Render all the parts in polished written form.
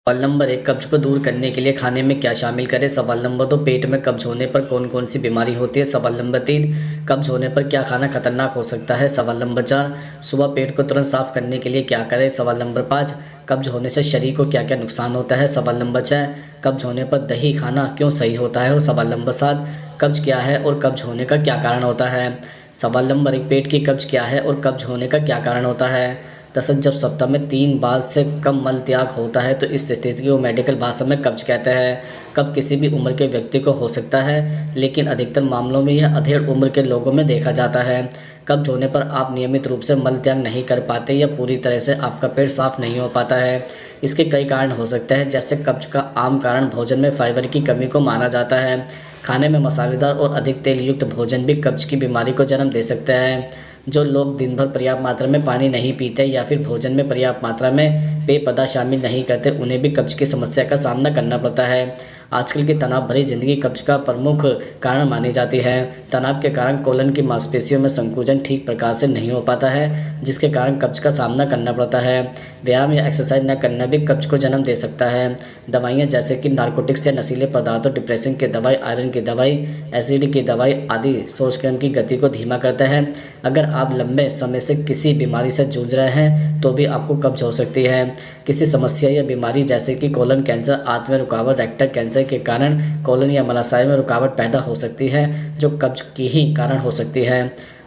सवाल नंबर 1, कब्ज को दूर करने के लिए खाने में क्या शामिल करें? सवाल नंबर 2, पेट में कब्ज होने पर कौन कौन सी बीमारी होती है? सवाल नंबर 3, कब्ज होने पर क्या खाना खतरनाक हो सकता है? सवाल नंबर 4, सुबह पेट को तुरंत साफ करने के लिए क्या करें? सवाल नंबर 5, कब्ज होने से शरीर को क्या क्या नुकसान होता है? सवाल नंबर 6, कब्ज होने पर दही खाना क्यों सही होता है? और सवाल नंबर 7, कब्ज क्या है और कब्ज होने का क्या कारण होता है? सवाल नंबर 1, पेट की कब्ज क्या है और कब्ज होने का क्या कारण होता है? दरअसल जब सप्ताह में 3 बार से कम मल त्याग होता है तो इस स्थिति को मेडिकल भाषा में कब्ज कहते हैं। कब्ज किसी भी उम्र के व्यक्ति को हो सकता है, लेकिन अधिकतर मामलों में यह अधेड़ उम्र के लोगों में देखा जाता है। कब्ज होने पर आप नियमित रूप से मल त्याग नहीं कर पाते या पूरी तरह से आपका पेट साफ नहीं हो पाता है। इसके कई कारण हो सकते हैं, जैसे कब्ज का आम कारण भोजन में फाइबर की कमी को माना जाता है। खाने में मसालेदार और अधिक तेल युक्त भोजन भी कब्ज की बीमारी को जन्म दे सकता है। जो लोग दिन भर पर्याप्त मात्रा में पानी नहीं पीते या फिर भोजन में पर्याप्त मात्रा में पेय पदार्थ शामिल नहीं करते, उन्हें भी कब्ज की समस्या का सामना करना पड़ता है। आजकल की तनाव भरी जिंदगी कब्ज का प्रमुख कारण मानी जाती है। तनाव के कारण कोलन की मांसपेशियों में संकुचन ठीक प्रकार से नहीं हो पाता है, जिसके कारण कब्ज का सामना करना पड़ता है। व्यायाम या एक्सरसाइज न करना भी कब्ज को जन्म दे सकता है। दवाइयाँ जैसे कि नारकोटिक्स या नशीले पदार्थों, डिप्रेशन की दवाई, आयरन की दवाई, एसिड की दवाई आदि श्वसन की गति को धीमा करता है। अगर आप लंबे समय से किसी बीमारी से जूझ रहे हैं तो भी आपको कब्ज हो सकती है। किसी समस्या या बीमारी जैसे कि कोलन कैंसर, आंत में रुकावट, रेक्टल कैंसर के कारण कोलन या मलाशय में रुकावट पैदा हो सकती है, जो कब्ज की ही कारण हो सकती है।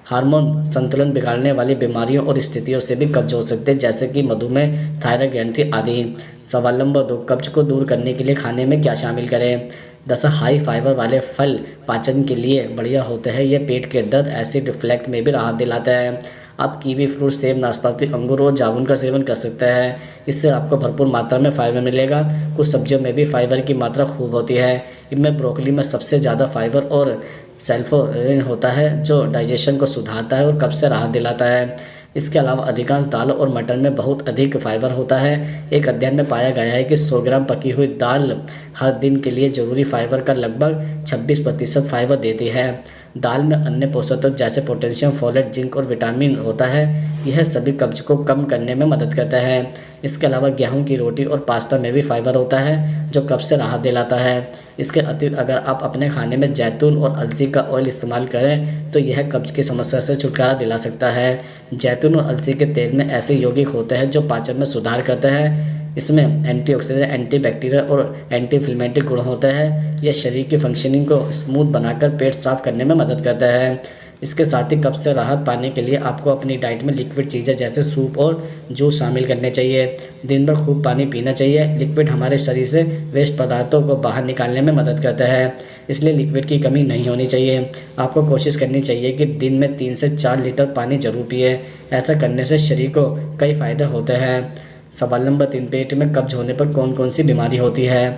हार्मोन संतुलन बिगाड़ने वाली बीमारियों और स्थितियों से भी कब्ज हो सकते हैं, जैसे कि मधुमेह, थायराइड ग्रंथि आदि। सवाल नंबर 2, कब्ज को दूर करने के लिए खाने में क्या शामिल करें? दरअसल हाई फाइबर वाले फल पाचन के लिए बढ़िया होते हैं। ये पेट के दर्द, एसिड रिफ्लक्स में भी राहत दिलाते हैं। आप कीवी फ्रूट, सेब, नाशपाती, अंगूर और जामुन का सेवन कर सकते हैं। इससे आपको भरपूर मात्रा में फाइबर मिलेगा। कुछ सब्जियों में भी फाइबर की मात्रा खूब होती है। इनमें ब्रोकली में सबसे ज़्यादा फाइबर और सल्फोनेट होता है, जो डाइजेशन को सुधारता है और कब्ज से राहत दिलाता है। इसके अलावा अधिकांश दाल और मटर में बहुत अधिक फाइबर होता है। एक अध्ययन में पाया गया है कि 100 ग्राम पकी हुई दाल हर दिन के लिए जरूरी फाइबर का लगभग 26% फाइबर देती है। दाल में अन्य पोषक तत्व जैसे पोटेशियम, फोलेट, जिंक और विटामिन होता है। यह सभी कब्ज को कम करने में मदद करता है। इसके अलावा गेहूं की रोटी और पास्ता में भी फाइबर होता है, जो कब्ज से राहत दिलाता है। इसके अतिरिक्त अगर आप अपने खाने में जैतून और अलसी का ऑयल इस्तेमाल करें तो यह कब्ज की समस्या से छुटकारा दिला सकता है। जैतून और अलसी के तेल में ऐसे यौगिक होते हैं जो पाचन में सुधार करते हैं। इसमें एंटीऑक्सीडेंट, एंटीबैक्टीरियल और एंटी इन्फ्लेमेटरी गुण होते हैं। यह शरीर की फंक्शनिंग को स्मूथ बनाकर पेट साफ करने में मदद करता है। इसके साथ ही कब्ज से राहत पाने के लिए आपको अपनी डाइट में लिक्विड चीज़ें जैसे सूप और जूस शामिल करने चाहिए। दिन भर खूब पानी पीना चाहिए। लिक्विड हमारे शरीर से वेस्ट पदार्थों को बाहर निकालने में मदद करता है, इसलिए लिक्विड की कमी नहीं होनी चाहिए। आपको कोशिश करनी चाहिए कि दिन में 3 से 4 लीटर पानी जरूर पिए। ऐसा करने से शरीर को कई फायदे होते हैं। सवाल नंबर 3, पेट में कब्ज होने पर कौन कौन सी बीमारी होती है?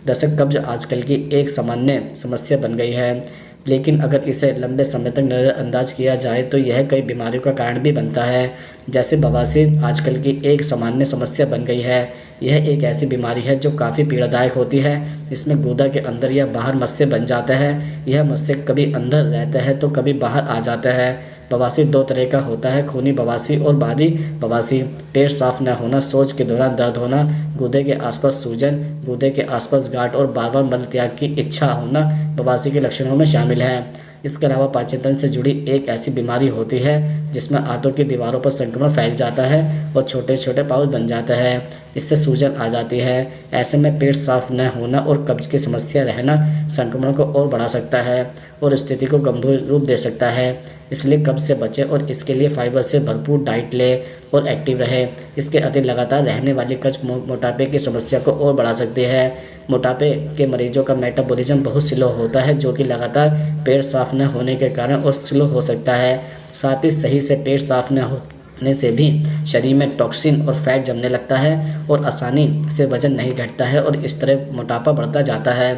दरअसल कब्ज आजकल की एक सामान्य समस्या बन गई है, लेकिन अगर इसे लंबे समय तक नज़रअंदाज किया जाए तो यह कई बीमारियों का कारण भी बनता है। जैसे बवासीर आजकल की एक सामान्य समस्या बन गई है। यह एक ऐसी बीमारी है जो काफ़ी पीड़ादायक होती है। इसमें गुदा के अंदर या बाहर मस्से बन जाता है। यह मस्से कभी अंदर रहता है तो कभी बाहर आ जाता है। बवासीर 2 तरह का होता है, खूनी बवासीर और बाहरी बवासीर। पेट साफ न होना, शौच के दौरान दर्द होना, गुर्दे के आसपास सूजन, गुर्दे के आसपास गांठ और बार बार मल त्याग की इच्छा होना बवासीर के लक्षणों में शामिल है। इसके अलावा पाचन तंत्र से जुड़ी एक ऐसी बीमारी होती है जिसमें आंतों की दीवारों पर संक्रमण फैल जाता है और छोटे छोटे पाउच बन जाता है। इससे सूजन आ जाती है। ऐसे में पेट साफ न होना और कब्ज की समस्या रहना संक्रमण को और बढ़ा सकता है और स्थिति को गंभीर रूप दे सकता है। इसलिए कब्ज से बचें और इसके लिए फाइबर से भरपूर डाइट लें और एक्टिव रहे। इसके अतिरिक्त लगातार रहने वाली कब्ज मोटापे की समस्या को और बढ़ा सकती है। मोटापे के मरीजों का मेटाबॉलिज्म बहुत स्लो होता है, जो कि लगातार पेट साफ न होने के कारण और स्लो हो सकता है। साथ ही सही से पेट साफ न होने से भी शरीर में टॉक्सिन और फैट जमने लगता है और आसानी से वजन नहीं घटता है और इस तरह मोटापा बढ़ता जाता है।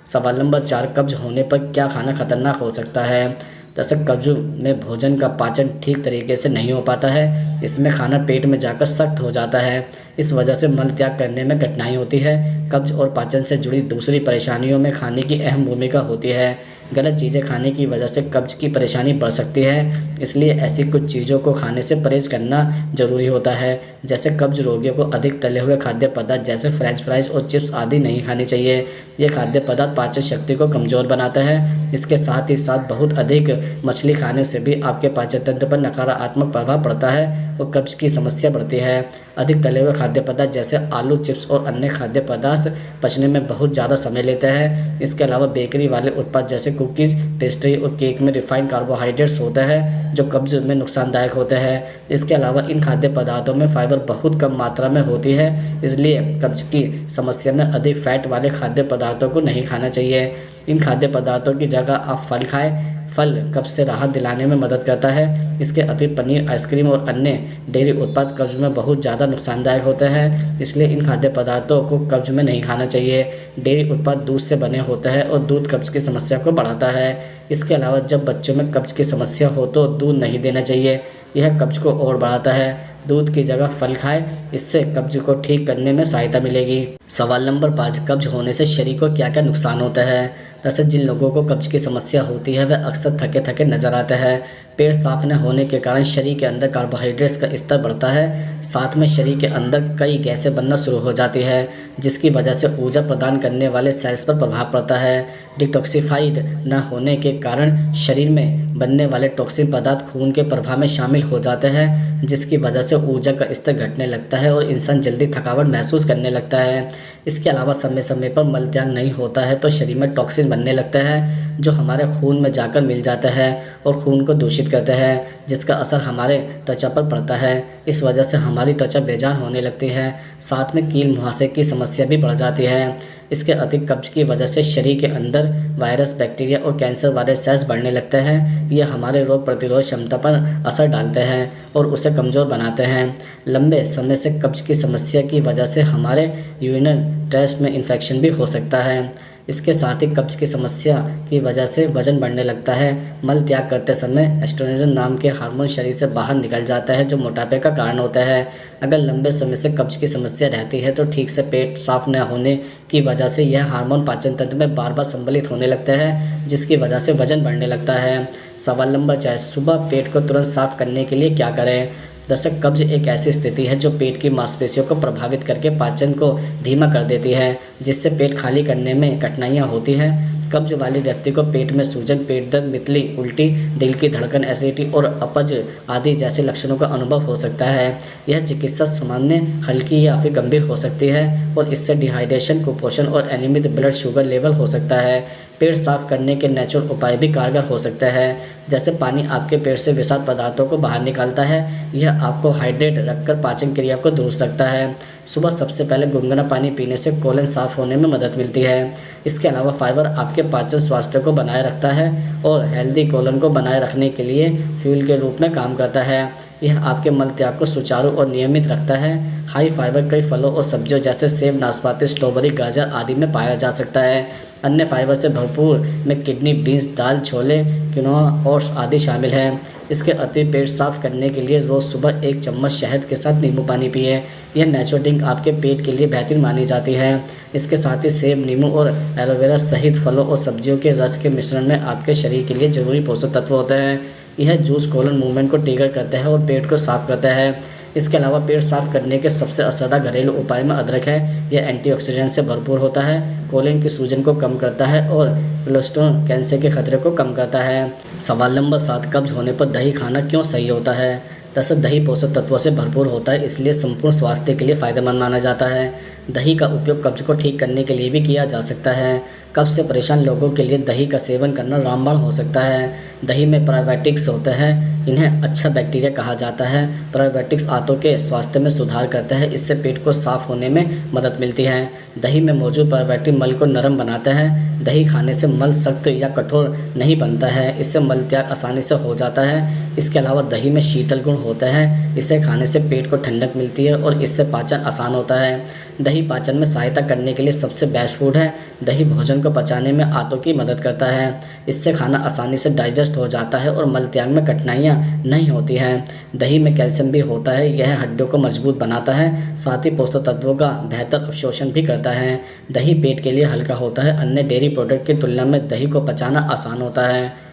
सवाल नंबर 4, कब्ज होने पर क्या खाना खतरनाक हो सकता है? दरअसल कब्ज में भोजन का पाचन ठीक तरीके से नहीं हो पाता है। इसमें खाना पेट में जाकर सख्त हो जाता है। इस वजह से मल त्याग करने में कठिनाई होती है। कब्ज और पाचन से जुड़ी दूसरी परेशानियों में खाने की अहम भूमिका होती है। गलत चीज़ें खाने की वजह से कब्ज़ की परेशानी बढ़ सकती है, इसलिए ऐसी कुछ चीज़ों को खाने से परहेज़ करना ज़रूरी होता है। जैसे कब्ज़ रोगियों को अधिक तले हुए खाद्य पदार्थ जैसे फ्रेंच फ्राइज़ और चिप्स आदि नहीं खानी चाहिए। ये खाद्य पदार्थ पाचन शक्ति को कमज़ोर बनाता है। इसके साथ ही साथ बहुत अधिक मछली खाने से भी आपके पाचन तंत्र पर नकारात्मक प्रभाव पड़ता है और कब्ज़ की समस्या बढ़ती है। अधिक तले हुए खाद्य पदार्थ जैसे आलू, चिप्स और अन्य खाद्य पदार्थ पचने में बहुत ज़्यादा समय लेते हैं। इसके अलावा बेकरी वाले उत्पाद जैसे कुकीज़, पेस्ट्री और केक में रिफाइंड कार्बोहाइड्रेट्स होते हैं जो कब्ज़ में नुकसानदायक होते हैं। इसके अलावा इन खाद्य पदार्थों में फाइबर बहुत कम मात्रा में होती है, इसलिए कब्ज़ की समस्या में अधिक फैट वाले खाद्य पदार्थों को नहीं खाना चाहिए। इन खाद्य पदार्थों की जगह आप फल खाएँ। फल कब्ज़ से राहत दिलाने में मदद करता है। इसके अतिरिक्त पनीर, आइसक्रीम और अन्य डेयरी उत्पाद कब्ज़ में बहुत ज़्यादा नुकसानदायक होते हैं, इसलिए इन खाद्य पदार्थों को कब्ज़ में नहीं खाना चाहिए। डेयरी उत्पाद दूध से बने होते हैं और दूध कब्ज़ की समस्या को बढ़ाता है। इसके अलावा जब बच्चों में कब्ज़ की समस्या हो तो दूध नहीं देना चाहिए, यह कब्ज़ को और बढ़ाता है। दूध की जगह फल खाएं, इससे कब्ज़ को ठीक करने में सहायता मिलेगी। सवाल नंबर 5, कब्ज़ होने से शरीर को क्या क्या नुकसान होता है? दरअसल जिन लोगों को कब्ज़ की समस्या होती है वह अक्सर थके थके नज़र आते हैं। पेट साफ न होने के कारण शरीर के अंदर कार्बोहाइड्रेट्स का स्तर बढ़ता है, साथ में शरीर के अंदर कई गैसें बनना शुरू हो जाती है, जिसकी वजह से ऊर्जा प्रदान करने वाले सेल्स पर प्रभाव पड़ता है। डिटॉक्सिफाइड न होने के कारण शरीर में बनने वाले टॉक्सिन पदार्थ खून के प्रवाह में शामिल हो जाते हैं, जिसकी वजह से ऊर्जा का स्तर घटने लगता है और इंसान जल्दी थकावट महसूस करने लगता है। इसके अलावा समय समय पर मल त्याग नहीं होता है तो शरीर में टॉक्सिन बनने लगता है जो हमारे खून में जाकर मिल जाता है और खून को दूषित करता है, जिसका असर हमारे त्वचा पर पड़ता है। इस वजह से हमारी त्वचा बेजान होने लगती है, साथ में कील मुहासे की समस्या भी बढ़ जाती है। इसके अतिरिक्त कब्ज़ की वजह से शरीर के अंदर वायरस, बैक्टीरिया और कैंसर वाले सेल्स बढ़ने लगते हैं। ये हमारे रोग प्रतिरोध क्षमता पर असर डालते हैं और उसे कमज़ोर बनाते हैं। लंबे समय से कब्ज़ की समस्या की वजह से हमारे यूरिनरी ट्रैक्ट में इन्फेक्शन भी हो सकता है। इसके साथ ही कब्ज़ की समस्या की वजह से वजन बढ़ने लगता है। मल त्याग करते समय एस्ट्रोजन नाम के हार्मोन शरीर से बाहर निकल जाता है जो मोटापे का कारण होता है। अगर लंबे समय से कब्ज़ की समस्या रहती है तो ठीक से पेट साफ न होने की वजह से यह हार्मोन पाचन तंत्र में बार बार संबलित होने लगता है, जिसकी वजह से वजन बढ़ने लगता है। सवाल नंबर 4, सुबह पेट को तुरंत साफ करने के लिए क्या करें? दरअसल कब्ज़ एक ऐसी स्थिति है जो पेट की मांसपेशियों को प्रभावित करके पाचन को धीमा कर देती है, जिससे पेट खाली करने में कठिनाइयाँ होती हैं। कब्ज़ वाले व्यक्ति को पेट में सूजन, पेट दर्द, मितली, उल्टी, दिल की धड़कन, एसिडिटी और अपच आदि जैसे लक्षणों का अनुभव हो सकता है। यह चिकित्सा सामान्य, हल्की या फिर गंभीर हो सकती है और इससे डिहाइड्रेशन, कुपोषण और अनियमित ब्लड शुगर लेवल हो सकता है। पेट साफ करने के नेचुरल उपाय भी कारगर हो सकते हैं, जैसे पानी आपके पेट से विषाक्त पदार्थों को बाहर निकालता है। यह आपको हाइड्रेट रखकर पाचन क्रिया को दुरुस्त रखता है। सुबह सबसे पहले गुनगुना पानी पीने से कोलन साफ होने में मदद मिलती है। इसके अलावा फाइबर आपके पाचन स्वास्थ्य को बनाए रखता है और हेल्दी कोलन को बनाए रखने के लिए फ्यूल के रूप में काम करता है। यह आपके मल त्याग को सुचारू और नियमित रखता है। हाई फाइबर कई फलों और सब्जियों जैसे सेब, नाशपाती, स्ट्रॉबेरी, गाजर आदि में पाया जा सकता है। अन्य फाइबर से भरपूर में किडनी, बीन्स, दाल, छोले, क्विनोआ, ओट्स आदि शामिल हैं। इसके अतिरिक्त पेट साफ करने के लिए रोज़ सुबह 1 चम्मच शहद के साथ नींबू पानी पिएं। यह नेचुरल ड्रिंक आपके पेट के लिए बेहतरीन मानी जाती है। इसके साथ ही सेब, नींबू और एलोवेरा सहित फलों और सब्जियों के रस के मिश्रण में आपके शरीर के लिए जरूरी पोषक तत्व होते हैं। यह जूस कोलन मूवमेंट को ट्रिगर करता है और पेट को साफ करता है। इसके अलावा पेट साफ करने के सबसे असरदार घरेलू उपाय में अदरक है। यह एंटीऑक्सीडेंट से भरपूर होता है, कोलिन की सूजन को कम करता है और कोलेस्ट्रॉल, कैंसर के खतरे को कम करता है। सवाल नंबर 7, कब्ज होने पर दही खाना क्यों सही होता है? दरअसल दही पोषक तत्वों से भरपूर होता है, इसलिए संपूर्ण स्वास्थ्य के लिए फ़ायदेमंद माना जाता है। दही का उपयोग कब्ज को ठीक करने के लिए भी किया जा सकता है। कब्ज से परेशान लोगों के लिए दही का सेवन करना रामबाण हो सकता है। दही में प्रोबायोटिक्स होते हैं, इन्हें अच्छा बैक्टीरिया कहा जाता है। प्रोबायोटिक्स आंतों के स्वास्थ्य में सुधार करता है, इससे पेट को साफ होने में मदद मिलती है। दही में मौजूद प्रोबायोटिक मल को नरम बनाता है। दही खाने से मल सख्त या कठोर नहीं बनता है, इससे मल त्याग आसानी से हो जाता है। इसके अलावा दही में शीतल गुण होता है, इसे खाने से पेट को ठंडक मिलती है और इससे पाचन आसान होता है। दही पाचन में सहायता करने के लिए सबसे बेस्ट फूड है। दही भोजन भोजन को पचाने में आंतों की मदद करता है। इससे खाना आसानी से डाइजेस्ट हो जाता है और मल त्याग में कठिनाइयाँ नहीं होती हैं। दही में कैल्शियम भी होता है, यह हड्डियों को मजबूत बनाता है, साथ ही पोषक तत्वों का बेहतर अवशोषण भी करता है। दही पेट के लिए हल्का होता है, अन्य डेयरी प्रोडक्ट की तुलना में दही को पचाना आसान होता है।